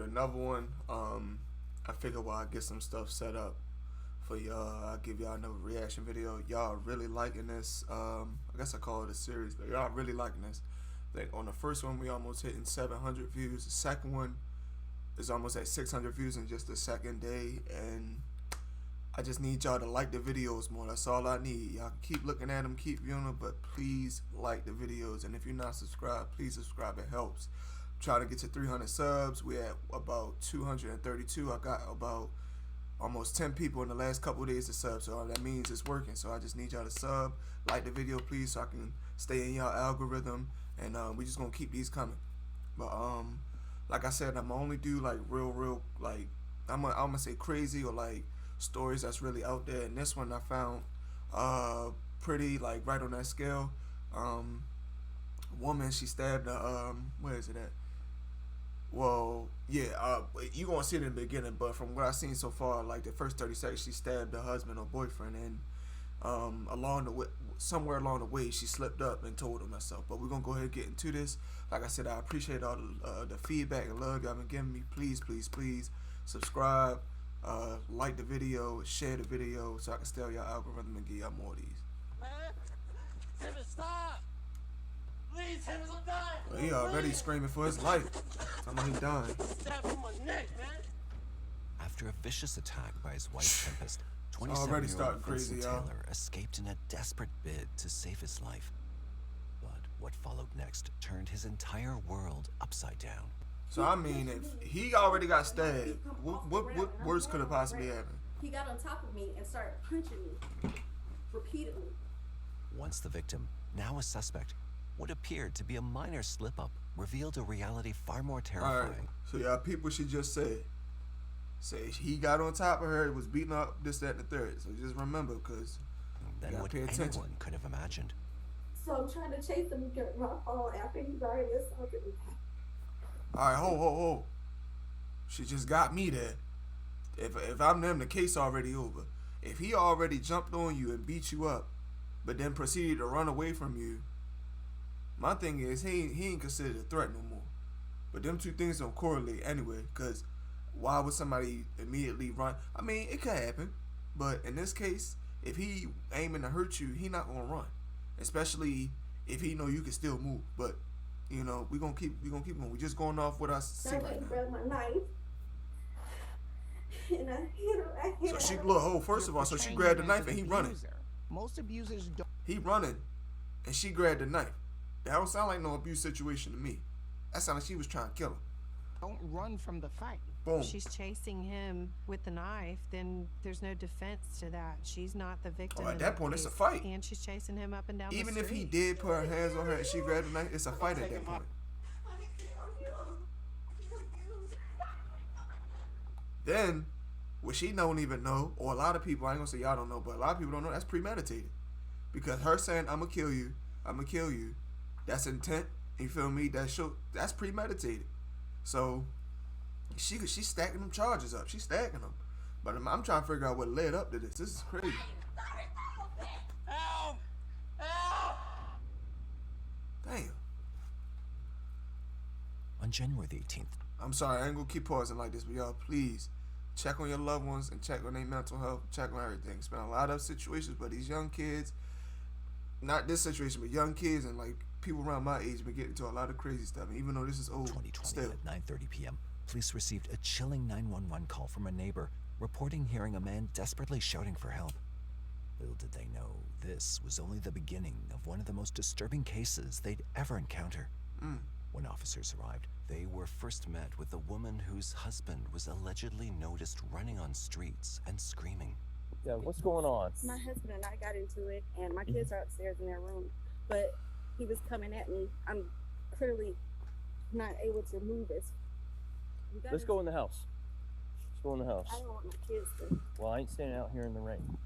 another one. I figured while I get some stuff set up for y'all, I'll give y'all another reaction video. Y'all really liking this. I guess I call it a series, but y'all really liking this. I think on the first one we almost hitting 700 views. The second one is almost at 600 views in just the second day, and I just need y'all to like the videos more. That's all I need. Y'all can keep looking at them, keep viewing them, but please like the videos. And if you're not subscribed, please subscribe. It helps. I'm trying to get to 300 subs. We're at about 232. I got about almost 10 people in the last couple of days to sub, so that means it's working. So I just need y'all to sub, like the video, please, so I can stay in y'all algorithm. And we just gonna keep these coming. But like I said, I'm only do like real like I'm gonna say crazy or like stories that's really out there. And this one I found pretty like right on that scale. Woman, she stabbed where is it at? Well, yeah, you gonna see it in the beginning, but from what I've seen so far, like the first 30 seconds, she stabbed her husband or boyfriend, and along the way, somewhere along the way, she slipped up and told him herself. But we're gonna go ahead and get into this. Like I said, I appreciate all the feedback and love y'all been giving me. Please subscribe, like the video, share the video, so I can stay on y'all algorithm and give y'all more of these. Timmy, stop! Please, Timmy, I'm dying! Well, he already screaming for his life. I'm like, he dying. Stab in my neck, man! After a vicious attack by his wife, Tempest, Already 27-year-old starting crazy, Vincent y'all. Taylor escaped in a desperate bid to save his life. But what followed next turned his entire world upside down. So I mean, if he already got stabbed, what worse could have possibly happened? He got on top of me and started punching me repeatedly. Once the victim, now a suspect, what appeared to be a minor slip-up revealed a reality far more terrifying. Alright, so y'all people she just said. Say he got on top of her, was beating up this, that, and the third. So just remember, because Than gotta what pay attention. anyone could have imagined. So I'm trying to chase him and get my phone after he's already assaulted me. Alright, ho. She just got me there. If I'm them, the case already over. If he already jumped on you and beat you up, but then proceeded to run away from you, my thing is he ain't considered a threat no more. But them two things don't correlate anyway, because why would somebody immediately run? I mean, it could happen, but in this case, if he aiming to hurt you, he not gonna run, especially if he know you can still move. But you know, we gonna keep going. We just going off what I see right now. Grabbed my knife, and I hit her. So she look. First of all, so she grabbed the knife and he running. Most abusers don't. He running, and she grabbed the knife. That don't sound like no abuse situation to me. That sounded like she was trying to kill him. Don't run from the fight. Boom. She's chasing him with the knife, then there's no defense to that. She's not the victim. Oh, at in that point, it's a case. fight. And she's chasing him up and down Even the if street. he did put her hands on her and she grabbed the knife, it's a fight at that point. Then, what she don't even know, or a lot of people, I ain't gonna say y'all don't know, but a lot of people don't know, that's premeditated. Because her saying, I'm gonna kill you, that's intent, you feel me? That's premeditated. So, she's stacking them charges up. She's stacking them. But I'm trying to figure out what led up to this. This is crazy. Help! Help! Damn. On January the 18th, I'm sorry, I ain't gonna keep pausing like this, but y'all, please check on your loved ones and check on their mental health, check on everything. It's been a lot of situations, but these young kids, not this situation, but young kids and like people around my age been getting into a lot of crazy stuff. And even though this is old, 2020 still. at 9:30 p.m., police received a chilling 911 call from a neighbor reporting hearing a man desperately shouting for help. Little did they know, this was only the beginning of one of the most disturbing cases they'd ever encounter. When officers arrived, they were first met with a woman whose husband was allegedly noticed running on streets and screaming. Yeah, what's going on? My husband and I got into it, and my kids are upstairs in their room. But he was coming at me. I'm clearly not able to move this. Let's go in the house. Let's go in the house. I don't want my kids to. Well, I ain't standing out here in the rain.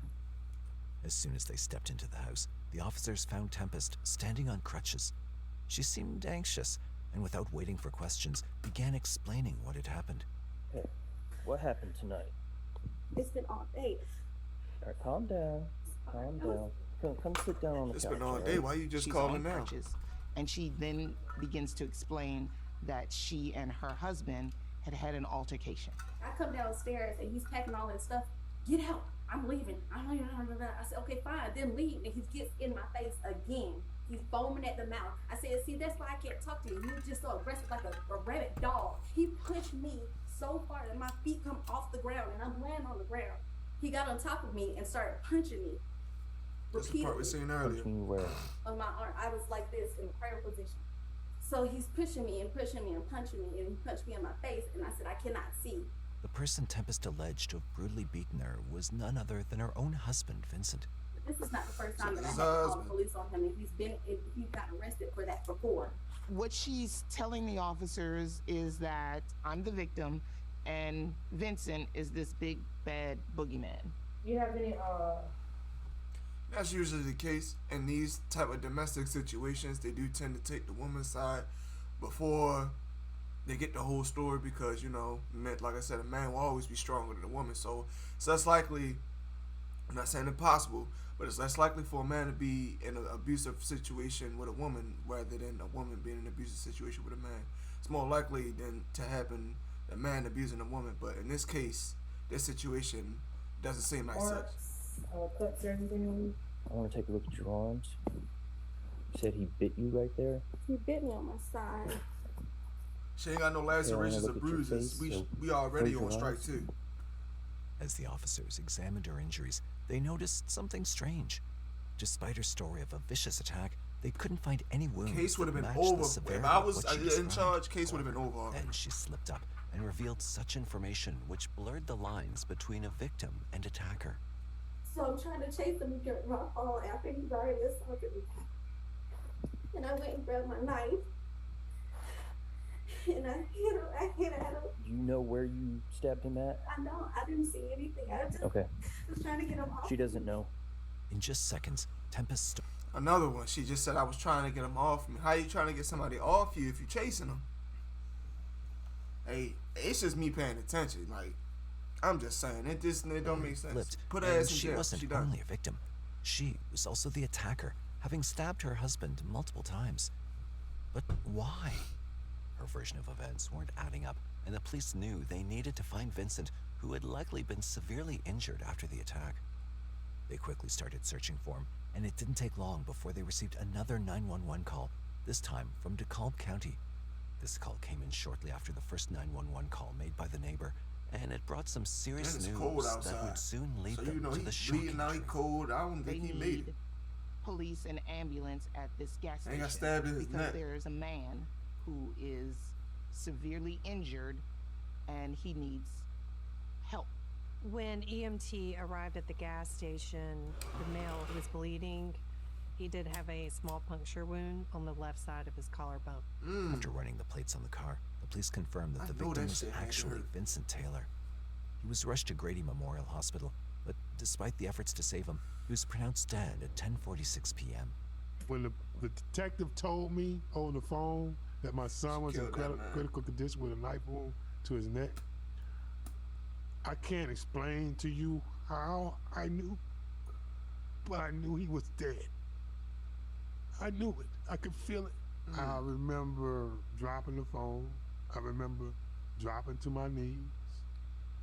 As soon as they stepped into the house, the officers found Tempest standing on crutches. She seemed anxious, and without waiting for questions, began explaining what had happened. Hey, what happened tonight? It's been all day. All right, calm down. Calm down. Come sit down on the It's couch. been all all day. right? Why you just She's calling on now? crutches, and she then begins to explain that she and her husband had had an altercation. I come downstairs and he's packing all his stuff. Get out. I'm leaving. I'm leaving. I said, okay, fine, then leave. And he gets in my face again. He's foaming at the mouth. I said, see, that's why I can't talk to you. You're just so aggressive like a rabid dog. He pushed me so far that my feet come off the ground and I'm laying on the ground. He got on top of me and started punching me. That's the part we seen earlier. Punching you where? On my arm. I was like this in prayer position. So he's pushing me and pushing me and punching me, and he punched me in my face, and I said, I cannot see. The person Tempest alleged to have brutally beaten her was none other than her own husband, Vincent. This is not the first time that I His had to call the husband. police on him, and he got arrested for that before. What she's telling the officers is that I'm the victim and Vincent is this big bad boogeyman. You have any That's usually the case in these type of domestic situations. They do tend to take the woman's side before they get the whole story, because like I said, a man will always be stronger than a woman. So it's less likely. I'm not saying impossible, but it's less likely for a man to be in an abusive situation with a woman rather than a woman being in an abusive situation with a man. It's more likely than to happen a man abusing a woman, but in this case, this situation doesn't seem like such. cuts or anything? I want to take a look at your arms. You said he bit you right there? He bit me on my side. She ain't got no Okay, I wanna lacerations or look at your bruises. face, so We already close on your strike eyes. too. As the officers examined her injuries, they noticed something strange. Despite her story of a vicious attack, they couldn't find any wounds Case would that have been matched over. the severity If I of was what she in described. charge, case would have been over. Then she slipped up and revealed such information which blurred the lines between a victim and attacker. So I'm trying to chase him to get my phone after he already assaulted me. And I went and grabbed my knife. And I hit at him. Do you know where you stabbed him at? I know, I didn't see anything. I just Okay, was trying to get him off. she doesn't know. In just seconds, Tempest Another one. She just said I was trying to get him off me. How you trying to get somebody off you if you chasing them? Hey, it's just me paying attention. Like, I'm just saying it don't make sense. flipped, Put her and ass in she jail. wasn't She done. only a victim. She was also the attacker, having stabbed her husband multiple times. But why? Her version of events weren't adding up, and the police knew they needed to find Vincent, who had likely been severely injured after the attack. They quickly started searching for him, and it didn't take long before they received another 911 call, this time from DeKalb County. This call came in shortly after the first 911 call made by the neighbor, and it brought some serious Man, it's news cold that outside. would soon lead So them to the he's shocking bleeding out. He truth. cold. I don't They think he made need it. police and ambulance at this gas And station he got stabbed in his because neck. there's a man who is severely injured and he needs help. When EMT arrived at the gas station, the male was bleeding. He did have a small puncture wound on the left side of his collarbone. After running the plates on the car, the police confirmed that I the know victim that was shit had to actually hurt. Vincent Taylor. He was rushed to Grady Memorial Hospital, but despite the efforts to save him, he was pronounced dead at 10:46 p.m. When the detective told me on the phone that my son was in killed that man. critical condition with a knife wound to his neck, I can't explain to you how I knew, but I knew he was dead. I knew it. I could feel it. I remember dropping the phone. I remember dropping to my knees.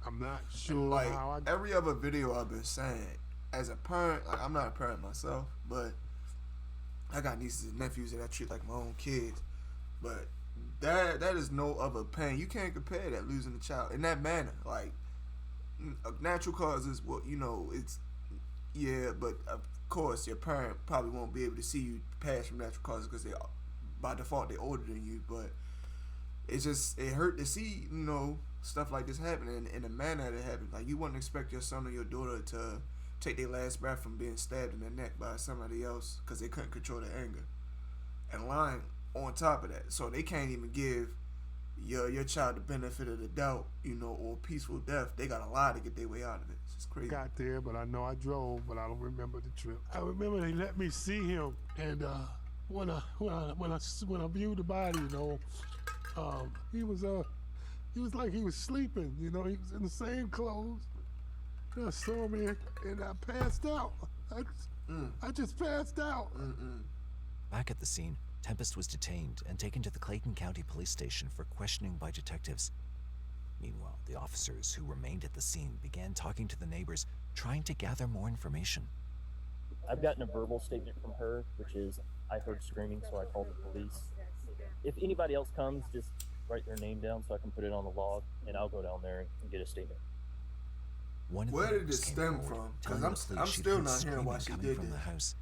I'm not sure Like how I every other video I've been saying, as a parent, like I'm not a parent myself, but I got nieces and nephews that I treat like my own kids. But that is no other pain. You can't compare that, losing a child in that manner. Like natural causes, it's but of course your parent probably won't be able to see you pass from natural causes because by default they're older than you. But it hurt to see stuff like this happening in the manner that it happened. Like you wouldn't expect your son or your daughter to take their last breath from being stabbed in the neck by somebody else because they couldn't control their anger, and lying on top of that. So they can't even give your child the benefit of the doubt, or peaceful death. They got to lie to get their way out of it. It's just crazy. got there, but I know I drove, but I don't remember the trip. I remember they let me see him, and when I viewed the body, he was like he was sleeping. He was in the same clothes. And I saw me, and I passed out. I just passed out. Back at the scene, Tempest was detained and taken to the Clayton County Police Station for questioning by detectives. The officers who remained at the scene began talking to the neighbors, trying to gather more information. I've gotten a verbal statement from her, which is, I heard screaming, so I called the police. If anybody else comes, just write their name down so I can put it on the log, and I'll go down there and get a statement. One of the Where did neighbors it came stem forward, from? telling Because the I'm police she'd still heard not hearing why screaming she coming did from the this. house.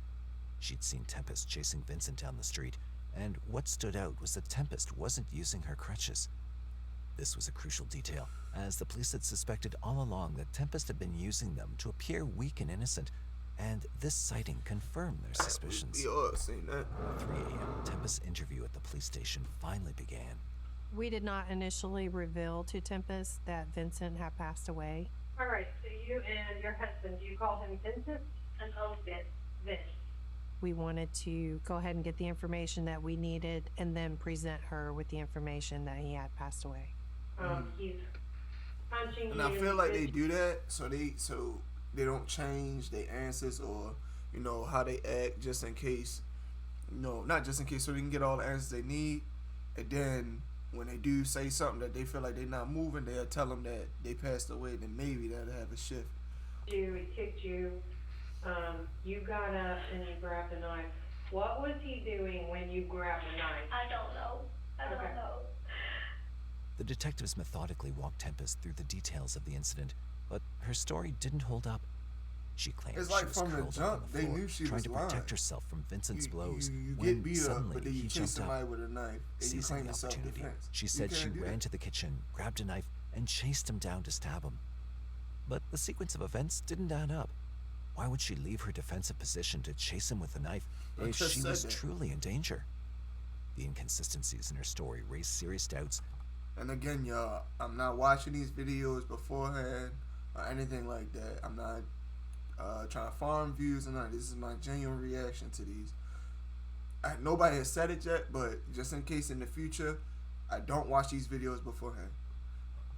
She'd seen Tempest chasing Vincent down the street, and what stood out was that Tempest wasn't using her crutches. This was a crucial detail, as the police had suspected all along that Tempest had been using them to appear weak and innocent, and this sighting confirmed their suspicions. We all seen that. At 3 a.m., Tempest's interview at the police station finally began. We did not initially reveal to Tempest that Vincent had passed away. All right, so you and your husband, do you call him Vincent? And oh, Vince. We wanted to go ahead and get the information that we needed and then present her with the information that he had passed away. He's punching And you. I feel like they do that so they don't change their answers or how they act just in case. Not just in case, so they can get all the answers they need. And then when they do say something that they feel like they're not moving, they'll tell them that they passed away. Then maybe that'll have a shift. He kicked you. You got up and you grabbed a knife. What was he doing when you grabbed the knife? I don't know. I don't Okay. know. The detectives methodically walked Tempest through the details of the incident, but her story didn't hold up. She claimed It's she like was from the curled up jump, on the they floor, knew she trying was to lying. protect herself from Vincent's blows, You when get beat up, suddenly but then you he chase jumped somebody up. with a knife and you Seizing claim the it's opportunity, self-defense. she You said she can't do ran that. to the kitchen, grabbed a knife, and chased him down to stab him. But the sequence of events didn't add up. Why would she leave her defensive position to chase him with a knife I if just she said was that. truly in danger? The inconsistencies in her story raised serious doubts. And again, y'all, I'm not watching these videos beforehand or anything like that. I'm not trying to farm views or none. This is my genuine reaction to these. Nobody has said it yet, but just in case in the future, I don't watch these videos beforehand.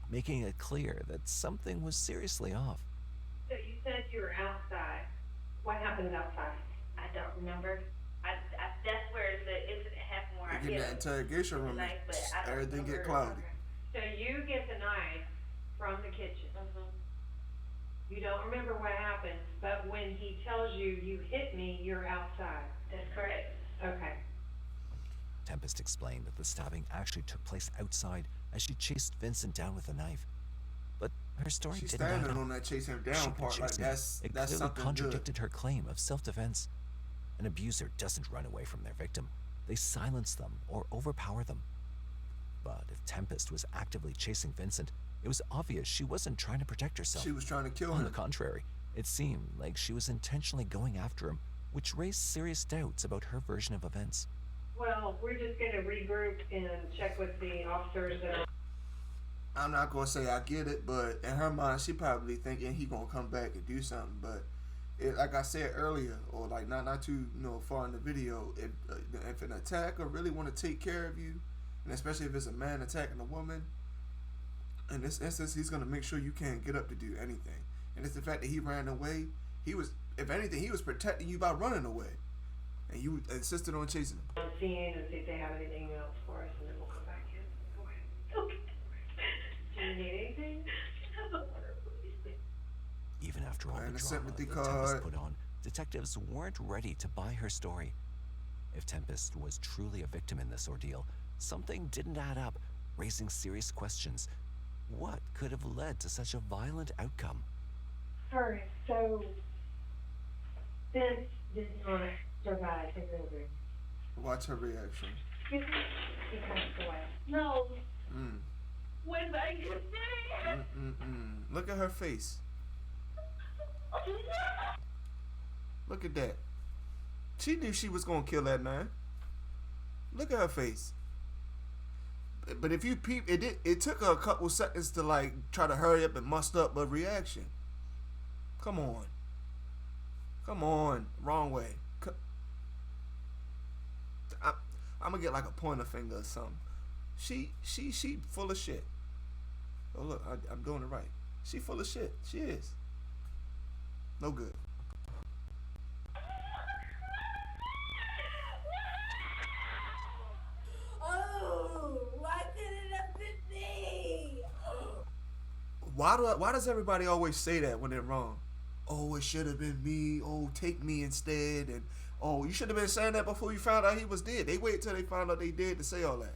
Making it clear that something was seriously off. So you said you were outside. What happened outside? I don't remember. That's where the incident happened where I Again, hit that him. interrogation room, Knife, but I don't everything get remember. cloudy. So you get the knife from the kitchen. You don't remember what happened, but when he tells you, you hit me, you're outside. That's correct. Okay. Tempest explained that the stabbing actually took place outside as she chased Vincent down with a knife. But her story She's didn't add standing up. on that chase him She'd down been part like chasing him. that's It clearly something contradicted good. her claim of self-defense. An abuser doesn't run away from their victim. They silence them or overpower them. But if Tempest was actively chasing Vincent, it was obvious she wasn't trying to protect herself. She was trying to kill On the him. contrary, it seemed like she was intentionally going after him, which raised serious doubts about her version of events. Well, we're just gonna regroup and check with the officers that are. I'm not gonna say I get it, but in her mind, she probably thinking he gonna come back and do something. But like I said earlier, or like not too far in the video, if an attacker really want to take care of you, and especially if it's a man attacking a woman, in this instance, he's gonna make sure you can't get up to do anything. And it's the fact that he ran away. He was, if anything, he was protecting you by running away, and you insisted on chasing him. On scene and see if they have anything else for us, and then we'll come back in. Go ahead. Okay. Do you need anything? Even after all And the a drama sympathy that Tempest card. put on, detectives weren't ready to buy her story. If Tempest was truly a victim in this ordeal, something didn't add up, raising serious questions. What could have led to such a violent outcome? Alright, so Vince did not survive his injury. Watch her reaction. Excuse me? He passed away. No. Mm. When I get there. Look at her face. Look at that. She knew she was gonna kill that man. Look at her face. But if you peep, it took her a couple seconds to like try to hurry up and muster up a reaction. Come on, wrong way. I'm gonna get like a pointer finger or something. She full of shit. Oh look, I'm doing it right. She full of shit. She is. No good. Oh, why did it have to be? Why does everybody always say that when they're wrong? Oh, it should have been me. Oh, take me instead. And oh, you should have been saying that before you found out he was dead. They wait till they found out they dead to say all that.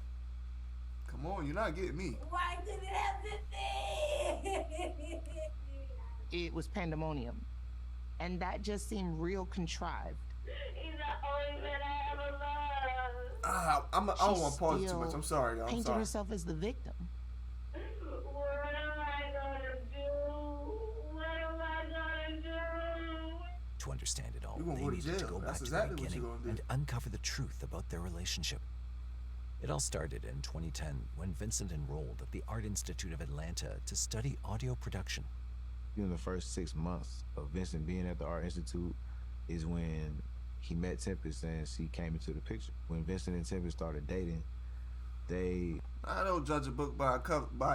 Come on, you're not getting me. Why did it have to be? It was pandemonium. And that just seemed real contrived. He's the only man I ever loved. I don't want to pause it too much. I'm sorry, y'all. I'm Painted sorry. herself as the victim. What am I gonna do? What am I gonna do? To understand it all, You gonna they go to needed to jail. go That's back exactly to what the you beginning gonna do. and uncover the truth about their relationship. It all started in 2010 when Vincent enrolled at the Art Institute of Atlanta to study audio production. In the first 6 months of Vincent being at the Art Institute is when he met Tempest and she came into the picture. When Vincent and Tempest started dating, I don't judge a book by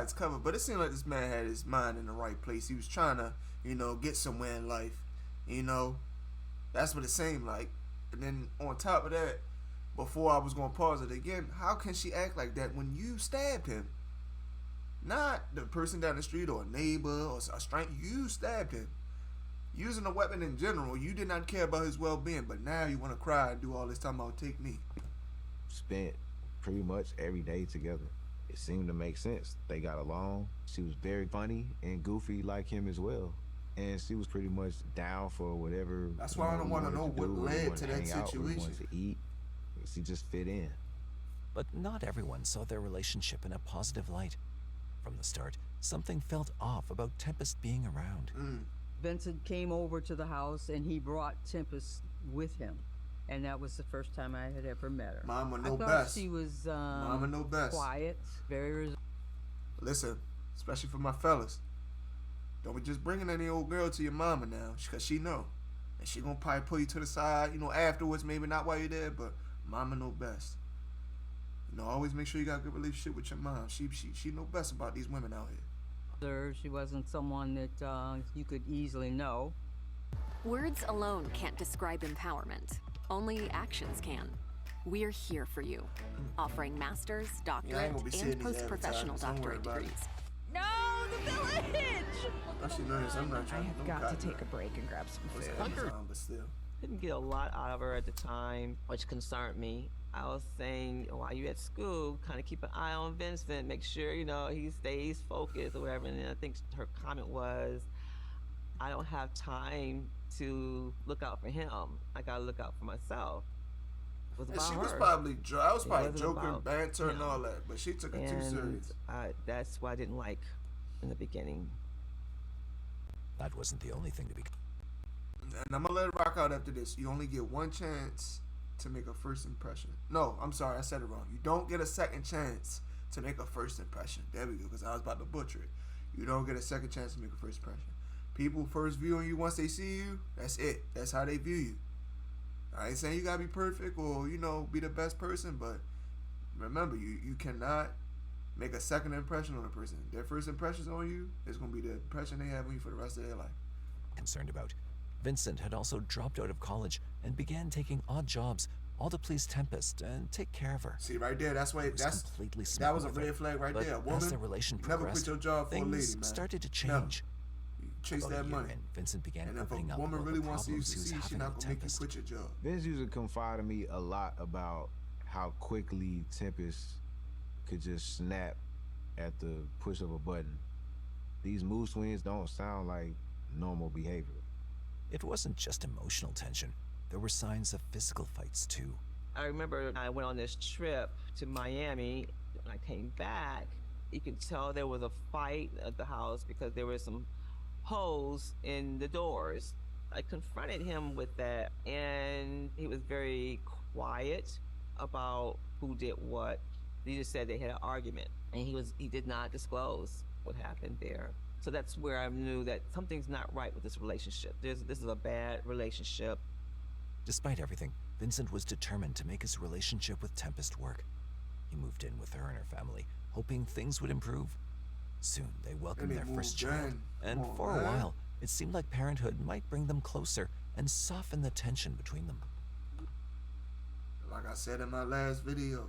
its cover, but it seemed like this man had his mind in the right place. He was trying to, get somewhere in life. That's what it seemed like. And then on top of that, before I was going to pause it again, how can she act like that when you stabbed him? Not the person down the street or a neighbor or a stranger. You stabbed him. Using a weapon in general, you did not care about his well-being, but now you want to cry and do all this time about take me. spent pretty much every day together. It seemed to make sense. They got along. She was very funny and goofy like him as well. And she was pretty much down for whatever. That's why I don't want to know what led to that situation. Wanted to eat. She just fit in. But not everyone saw their relationship in a positive light. From the start, something felt off about Tempest being around. Vincent came over to the house and he brought Tempest with him. And that was the first time I had ever met her. Mama know I thought best. she was Mama know best. quiet, very Listen, especially for my fellas, don't be just bringing any old girl to your mama now, because she know. And she gonna probably pull you to the side, afterwards, maybe not while you're there, but mama know best. Always make sure you got a good relationship with your mom. She know best about these women out here. She wasn't someone that you could easily know. Words alone can't describe empowerment. Only actions can. We're here for you, offering master's, doctorate, and post-professional doctorate degrees. No, the village! I'm not I trying have got to take a break and grab some food. But still. Didn't get a lot out of her at the time, which concerned me. I was saying, while you at school, kind of keep an eye on Vincent, make sure, he stays focused or whatever. And then I think her comment was, I don't have time to look out for him. I gotta look out for myself. It was about She her. was probably, I was It probably wasn't joking, about banter, and him. all that, but she took it too serious. That's what I didn't like in the beginning. That wasn't the only thing to be. And I'm gonna let it rock out after this. You only get one chance to make a first impression. No, I'm sorry, I said it wrong. You don't get a second chance to make a first impression. There we go, because I was about to butcher it. You don't get a second chance to make a first impression. People first viewing you once they see you, that's it. That's how they view you. I ain't saying you gotta be perfect or, be the best person, but remember, you cannot make a second impression on a person. Their first impressions on you is gonna be the impression they have on you for the rest of their life. Concerned about. Vincent had also dropped out of college and began taking odd jobs, all to please Tempest and take care of her. See, right there, that's why completely that was a smitten with her. red flag right But there. as Woman, their relation you never progressed, quit your job for a things lady, man. started to Never. change. You chase About a that year money. in, Vincent began And if opening a up woman about really the wants to see you problems he was succeed, she's having not with gonna make you Tempest. quit your job. Vince used to confide in me a lot about how quickly Tempest could just snap at the push of a button. These mood swings don't sound like normal behavior. It wasn't just emotional tension. There were signs of physical fights too. I remember I went on this trip to Miami. When I came back, you could tell there was a fight at the house because there were some holes in the doors. I confronted him with that, and he was very quiet about who did what. He just said they had an argument, and he did not disclose what happened there. So that's where I knew that something's not right with this relationship. This is a bad relationship. Despite everything, Vincent was determined to make his relationship with Tempest work. He moved in with her and her family, hoping things would improve. Soon, they welcomed And they their first moved child, in. and Come on, for a man. while, it seemed like parenthood might bring them closer and soften the tension between them. Like I said in my last video,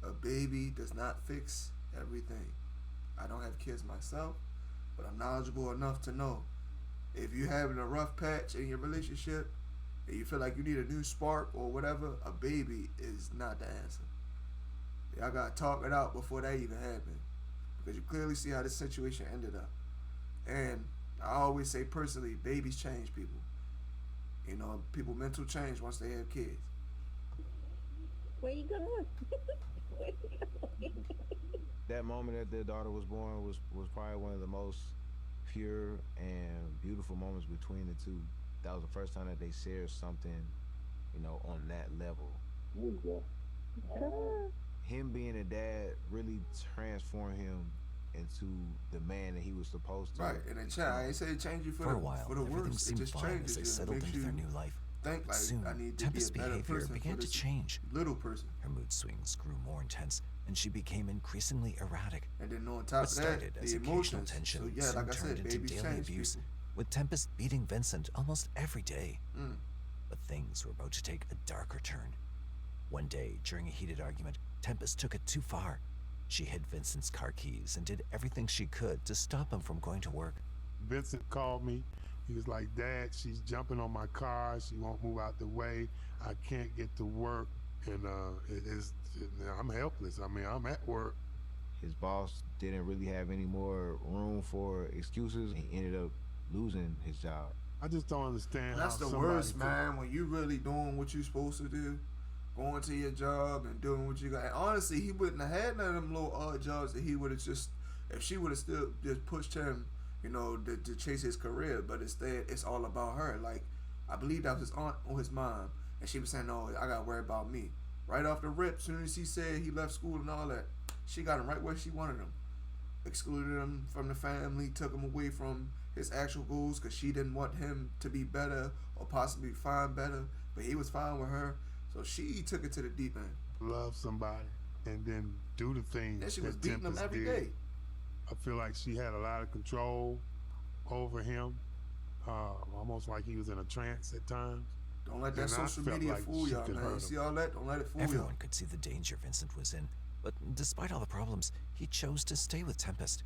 a baby does not fix everything. I don't have kids myself, but I'm knowledgeable enough to know if you're having a rough patch in your relationship and you feel like you need a new spark or whatever, a baby is not the answer. Y'all gotta talk it out before that even happened, because you clearly see how this situation ended up. And I always say personally, babies change people. You know, people mental change once they have kids. Where you going? Where you going? That moment that their daughter was born was probably one of the most pure and beautiful moments between the two. That was the first time that they shared something, you know, on that level. Him being a dad really transformed him into the man that he was supposed to. Right, and I ain't say it changed you For a while, for the everything worse. It seemed just fine changes as they you. settled Makes into you their new life. think But like, soon, I need to Tempest's be a better behavior person began for to this change. little person. Her mood swings grew more intense, and she became increasingly erratic. And then on What top of started that, as the occasional emotions. tension So yeah, soon like I turned said, into babies daily change abuse, people. with Tempest beating Vincent almost every day. Mm. But things were about to take a darker turn. One day, during a heated argument, Tempest took it too far. She hid Vincent's car keys and did everything she could to stop him from going to work. Vincent called me. He was like, Dad, she's jumping on my car. She won't move out the way. I can't get to work. And I'm helpless. I mean, I'm at work. His boss didn't really have any more room for excuses. He ended up losing his job. I just don't understand That's how the worst, man, when you really doing what you're supposed to do, going to your job and doing what you got. And honestly, he wouldn't have had none of them little odd jobs that he would have just, if she would have still just pushed him, you know, to chase his career. But instead, it's all about her. Like, I believe that was his aunt or his mom, and she was saying, no, I got to worry about me. Right off the rip, as soon as he said he left school and all that, she got him right where she wanted him. Excluded him from the family, took him away from his actual goals because she didn't want him to be better or possibly find better, but he was fine with her. So she took it to the deep end. Love somebody and then do the things. And she was that beating him Tempest every did. day. I feel like she had a lot of control over him, almost like he was in a trance at times. Don't let that And I social felt media like fool she y'all, could man. hurt You him. see all that? Don't let it fool y'all. Everyone could see the danger Vincent was in, but despite all the problems, he chose to stay with Tempest.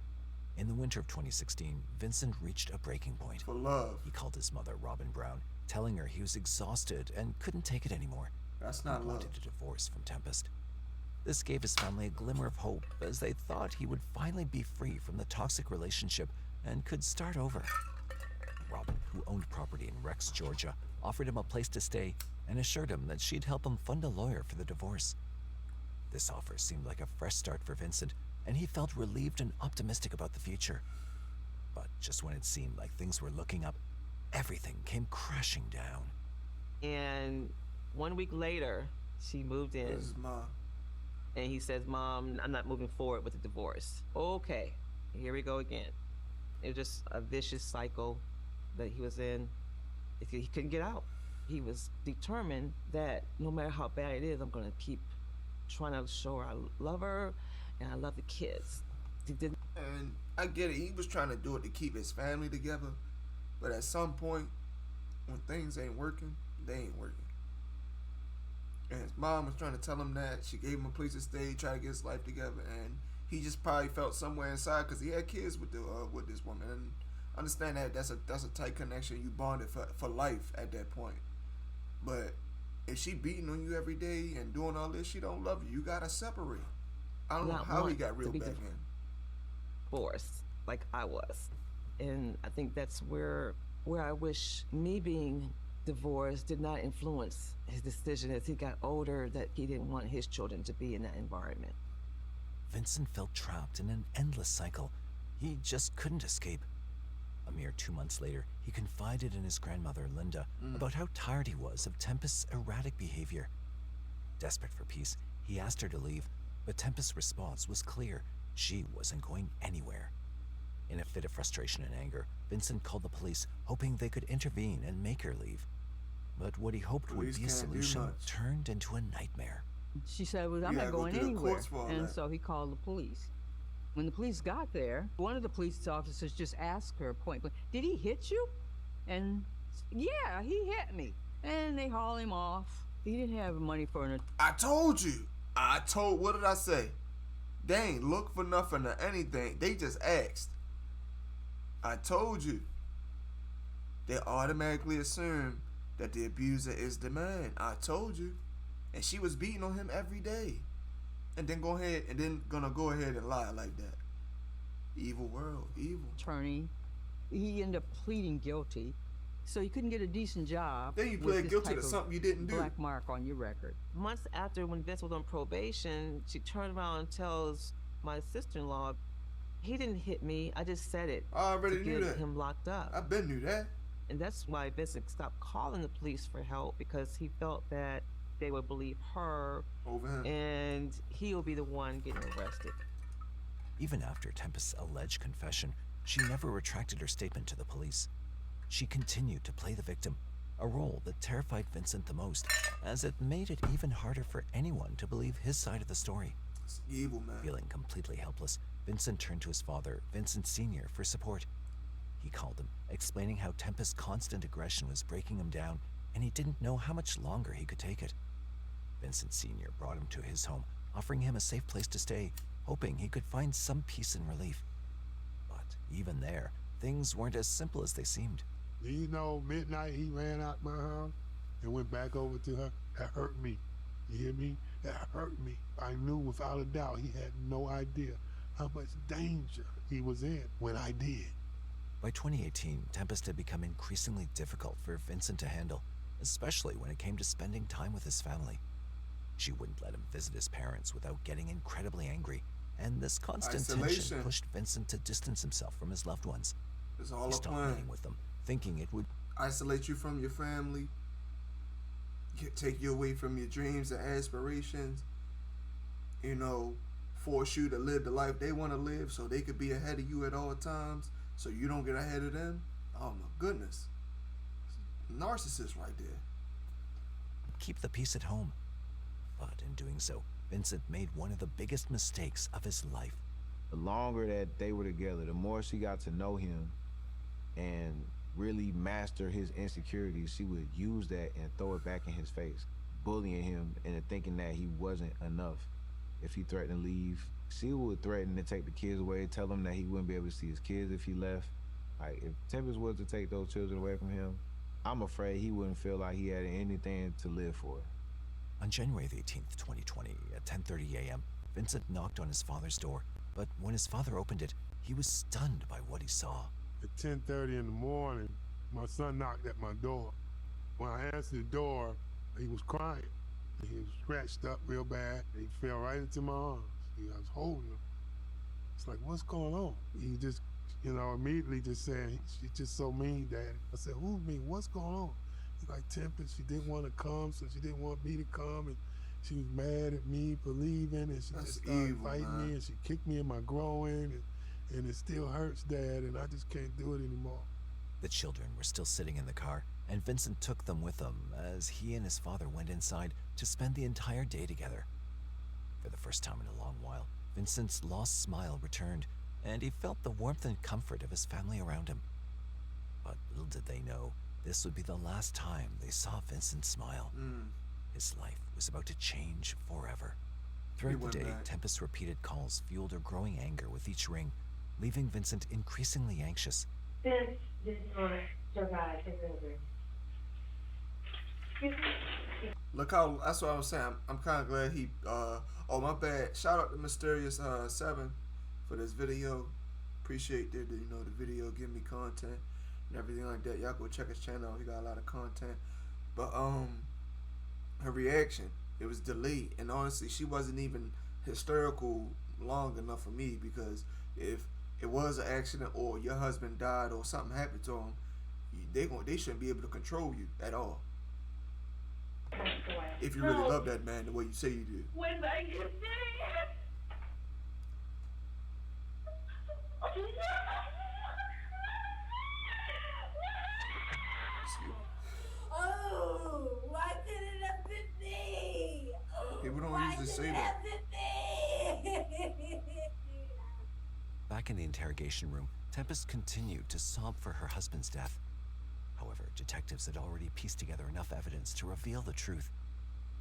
In the winter of 2016, Vincent reached a breaking point. For love. He called his mother, Robin Brown, telling her he was exhausted and couldn't take it anymore. That's not He love. wanted a divorce from Tempest. This gave his family a glimmer of hope, as they thought he would finally be free from the toxic relationship and could start over. Robin, who owned property in Rex, Georgia, offered him a place to stay and assured him that she'd help him fund a lawyer for the divorce. This offer seemed like a fresh start for Vincent, and he felt relieved and optimistic about the future. But just when it seemed like things were looking up, everything came crashing down. And 1 week later, she moved in. This is Mom. And he says, Mom, I'm not moving forward with the divorce. Okay, here we go again. It was just a vicious cycle that he was in. He couldn't get out. He was determined that no matter how bad it is, I'm gonna keep trying to show her I love her and I love the kids. He didn't. And I get it. He was trying to do it to keep his family together. But at some point, when things ain't working, they ain't working. And his mom was trying to tell him that. She gave him a place to stay, try to get his life together. And he just probably felt somewhere inside, because he had kids with this woman. And I understand that that's a tight connection. You bonded for life at that point. But if she beating on you every day and doing all this, she don't love you. You gotta separate. I don't know how he got real back in. Divorced like I was. And I think that's where I wish me being divorced did not influence his decision as he got older, that he didn't want his children to be in that environment. Vincent felt trapped in an endless cycle. He just couldn't escape. A mere 2 months later, he confided in his grandmother, Linda, about how tired he was of Tempest's erratic behavior. Desperate for peace, he asked her to leave, but Tempest's response was clear. She wasn't going anywhere. In a fit of frustration and anger, Vincent called the police, hoping they could intervene and make her leave. But what he hoped would be a solution turned into a nightmare. She said, well, I'm not going anywhere. And so he called the police. When the police got there, one of the police officers just asked her point blank, did he hit you? And yeah, he hit me. And they haul him off. He didn't have money for an... I told you. What did I say? They ain't look for nothing or anything. They just asked. I told you. They automatically assume that the abuser is the man. I told you. And she was beating on him every day. And then gonna go ahead and lie like that. Evil world, evil. Attorney, he ended up pleading guilty, so you couldn't get a decent job. Then you pled guilty to something you didn't do. Black mark on your record. Months after, when Vince was on probation, she turned around and tells my sister-in-law, he didn't hit me. I just said it. I already knew to that. get him locked up. I been knew that. And that's why Vincent stopped calling the police for help, because he felt that they would believe her over him, and he'll be the one getting arrested. Even after Tempest's alleged confession, she never retracted her statement to the police. She continued to play the victim, a role that terrified Vincent the most, as it made it even harder for anyone to believe his side of the story. It's evil, man. Feeling completely helpless, Vincent turned to his father, Vincent Sr., for support. He called him, explaining how Tempest's constant aggression was breaking him down, and he didn't know how much longer he could take it. Vincent Sr. brought him to his home, offering him a safe place to stay, hoping he could find some peace and relief. But even there, things weren't as simple as they seemed. Do you know, midnight he ran out my house and went back over to her? That hurt me. You hear me? That hurt me. I knew without a doubt he had no idea how much danger he was in when I did. By 2018, Tempest had become increasingly difficult for Vincent to handle, especially when it came to spending time with his family. She wouldn't let him visit his parents without getting incredibly angry, and this constant tension pushed Vincent to distance himself from his loved ones. It's all he a stopped plan. meeting with them, thinking it would isolate you from your family, take you away from your dreams and aspirations, force you to live the life they want to live so they could be ahead of you at all times so you don't get ahead of them. Oh my goodness. Narcissist right there. keep the peace at home. But in doing so, Vincent made one of the biggest mistakes of his life. The longer that they were together, the more she got to know him and really master his insecurities, she would use that and throw it back in his face, bullying him into thinking that he wasn't enough. If he threatened to leave, she would threaten to take the kids away, tell him that he wouldn't be able to see his kids if he left. Like, if Tempest was to take those children away from him, I'm afraid he wouldn't feel like he had anything to live for. On January 18th, 2020, at 10:30 a.m., Vincent knocked on his father's door, but when his father opened it, he was stunned by what he saw. At 10:30 in the morning, my son knocked at my door. When I answered the door, he was crying. He was scratched up real bad. He fell right into my arms. I was holding him. It's like, what's going on? He just, immediately just said, she's just so mean, Daddy. I said, who's mean? What's going on? He's like, Tempest, she didn't want to come, so she didn't want me to come, and she was mad at me for leaving, and she just started fighting me, and she kicked me in my groin, and it still hurts, Dad, and I just can't do it anymore. The children were still sitting in the car, and Vincent took them with him as he and his father went inside to spend the entire day together. For the first time in a long while, Vincent's lost smile returned, and he felt the warmth and comfort of his family around him. But little did they know, this would be the last time they saw Vincent smile. His life was about to change forever. Throughout the day, Tempest's repeated calls fueled her growing anger with each ring, leaving Vincent increasingly anxious. Vince did not survive his injuries. Look how, that's what I was saying. I'm kind of glad he, oh my bad. Shout out to Mysterious 7 for this video. Appreciate the video giving me content and everything like that. Y'all go check his channel. He got a lot of content. But her reaction, it was delayed, and honestly, she wasn't even hysterical long enough for me, because if it was an accident or your husband died or something happened to him, they shouldn't be able to control you at all. If you really love that man the way you say you do. When I get there. Oh, why did it have to be? People don't usually say that. Back in the interrogation room, Tempest continued to sob for her husband's death. However, detectives had already pieced together enough evidence to reveal the truth.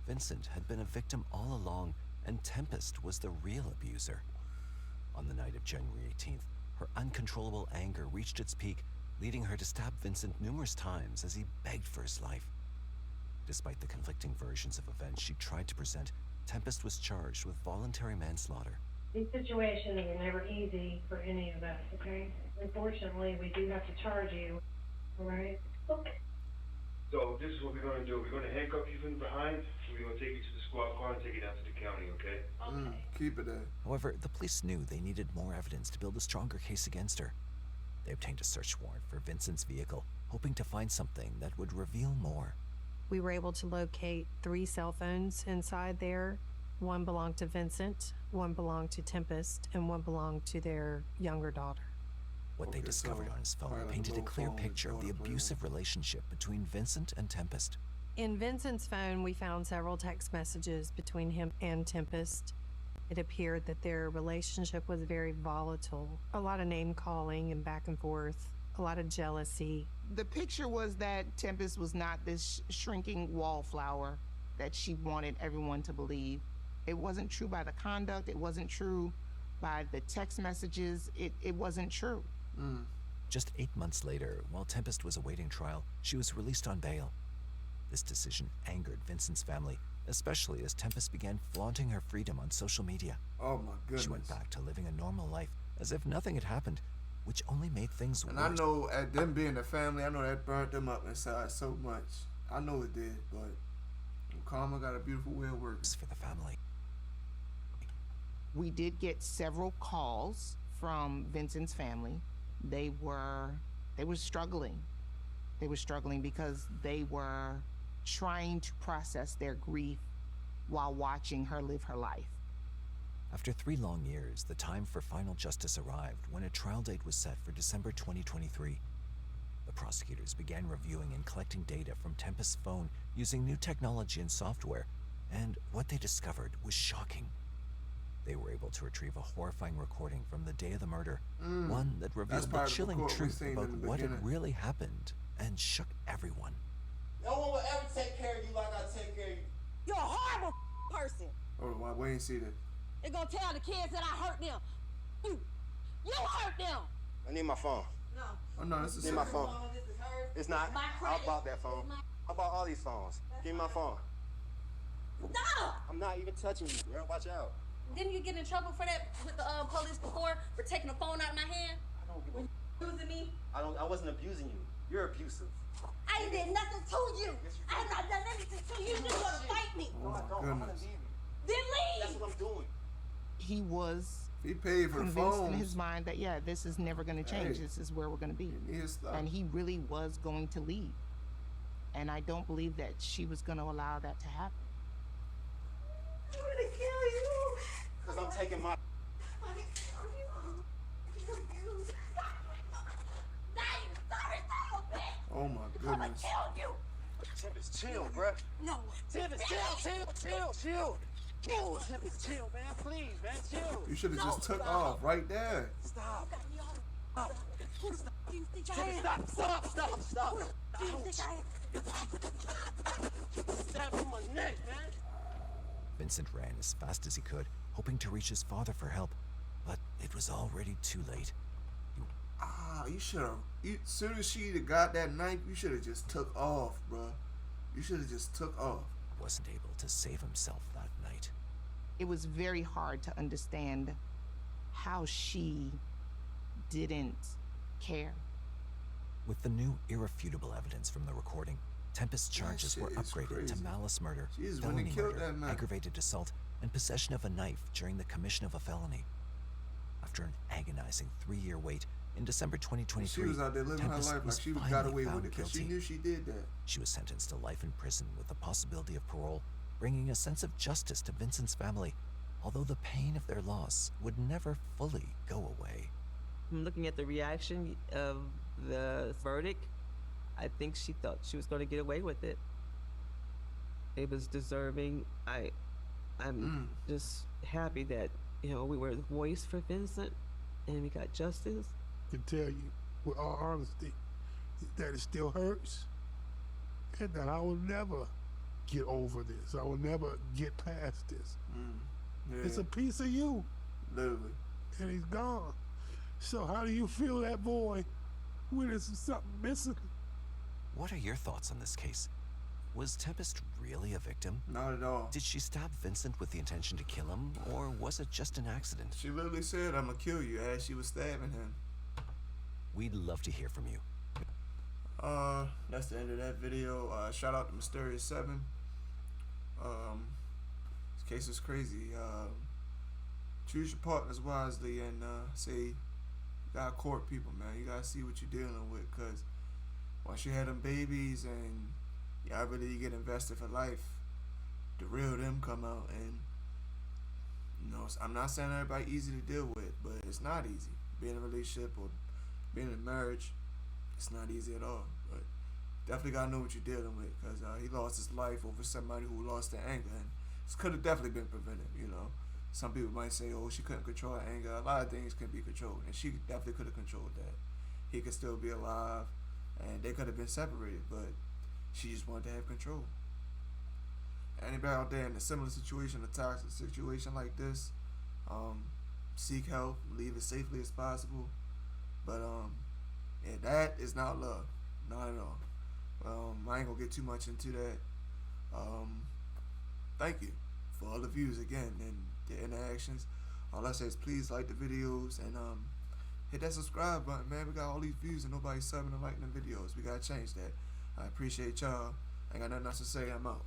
Vincent had been a victim all along, and Tempest was the real abuser. On the night of January 18th, her uncontrollable anger reached its peak, leading her to stab Vincent numerous times as he begged for his life. Despite the conflicting versions of events she tried to present, Tempest was charged with voluntary manslaughter. These situations are never easy for any of us, okay? Unfortunately, we do have to charge you, all right? Okay. So this is what we're going to do. We're going to handcuff you from behind, and we're going to take you to the squad car and take you down to the county, okay? Keep it there. However, the police knew they needed more evidence to build a stronger case against her. They obtained a search warrant for Vincent's vehicle, hoping to find something that would reveal more. We were able to locate 3 cell phones inside there. One belonged to Vincent, one belonged to Tempest, and one belonged to their younger daughter. What they discovered on his phone painted a clear picture of the abusive relationship between Vincent and Tempest. In Vincent's phone, we found several text messages between him and Tempest. It appeared that their relationship was very volatile. A lot of name calling and back and forth, a lot of jealousy. The picture was that Tempest was not this shrinking wallflower that she wanted everyone to believe. It wasn't true by the conduct. It wasn't true by the text messages. It wasn't true. Just 8 months later, while Tempest was awaiting trial, she was released on bail. This decision angered Vincent's family, especially as Tempest began flaunting her freedom on social media. Oh my goodness. She went back to living a normal life as if nothing had happened, which only made things worse. And I know, at them being a family, I know that burnt them up inside so much. I know it did, but karma got a beautiful way of working. For the family. We did get several calls from Vincent's family. They were struggling. They were struggling because they were trying to process their grief while watching her live her life. After 3 long years, the time for final justice arrived when a trial date was set for December 2023. The prosecutors began reviewing and collecting data from Tempest's phone using new technology and software, and what they discovered was shocking. They were able to retrieve a horrifying recording from the day of the murder, one that revealed the chilling truth about what had really happened and shook everyone. No one will ever take care of you like I take care of you. You're a horrible person. Oh, why we ain't see that? They're gonna tell the kids that I hurt them. You hurt them. I need my phone. No. Oh no, this is Need my phone. This is hers. It's not. My I credit. bought that phone. I bought all these phones. Give me my phone. Stop! I'm not even touching you, girl. Watch out. Didn't you get in trouble for that with the police before for taking the phone out of my hand? I don't give When you abusing me? I wasn't abusing you. You're abusive. I did nothing to you. I have not done anything to you. You just want to fight me. No, I don't. I'm gonna leave you. Then leave. That's what I'm doing. He was He paid for the convinced phones. in his mind that, yeah, this is never going to change. Hey. This is where we're going to be. He needs stuff. And he really was going to leave. And I don't believe that she was going to allow that to happen. I'm gonna kill you. Because I'm taking my... I'm gonna kill you. Oh my I'm gonna goodness. kill you. Tempest, chill, bruh. No. Tempest, chill. Tempest, chill, man. Please, man, chill. You should have just took off right there. Stop. Do you think I am? Stop. Do you think I am? Stab in my neck, man. Vincent ran as fast as he could, hoping to reach his father for help, but it was already too late. You should have. As soon as she got that knife, you should have just took off, bruh. You should have just took off. Wasn't able to save himself that night. It was very hard to understand how she didn't care. With the new irrefutable evidence from the recording, Tempest's charges were upgraded to malice murder, Jeez, when felony they killed murder, that man. aggravated assault, and possession of a knife during the commission of a felony. After an agonizing 3-year wait, in December 2023, She was out there living her Tempest life like was she got finally away with found it because she guilty. knew she did that. She was sentenced to life in prison with the possibility of parole, bringing a sense of justice to Vincent's family, although the pain of their loss would never fully go away. I'm looking at the reaction of the verdict. I think she thought she was going to get away with it. It was deserving. I'm just happy that, we were the voice for Vincent and we got justice. I can tell you with all honesty that it still hurts and that I will never get over this. I will never get past this. Yeah. It's a piece of you. Literally. And he's gone. So how do you feel that boy when there's something missing? What are your thoughts on this case? Was Tempest really a victim? Not at all. Did she stab Vincent with the intention to kill him, or was it just an accident? She literally said, "I'm gonna kill you," as she was stabbing him. We'd love to hear from you. That's the end of that video. Shout out to Mysterious 7. This case is crazy. Choose your partners wisely and say, you gotta court people, man. You gotta see what you're dealing with, cause once you have them babies and y'all really get invested for life, the real them come out. And you know, I'm not saying everybody easy to deal with, but it's not easy. Being in a relationship or being in a marriage, it's not easy at all. But definitely gotta know what you're dealing with, cause he lost his life over somebody who lost their anger, and this could have definitely been prevented. You know, some people might say, "Oh, she couldn't control her anger." A lot of things can be controlled, and she definitely could have controlled that. He could still be alive, and they could have been separated, but she just wanted to have control. Anybody out there in a similar situation, a toxic situation like this, seek help, leave as safely as possible. But yeah, that is not love, not at all. I ain't gonna get too much into that. Thank you for all the views again and the interactions. All I say is please like the videos and hit that subscribe button, man. We got all these views and nobody's subbing and liking the videos. We gotta change that. I appreciate y'all. I ain't got nothing else to say. I'm out.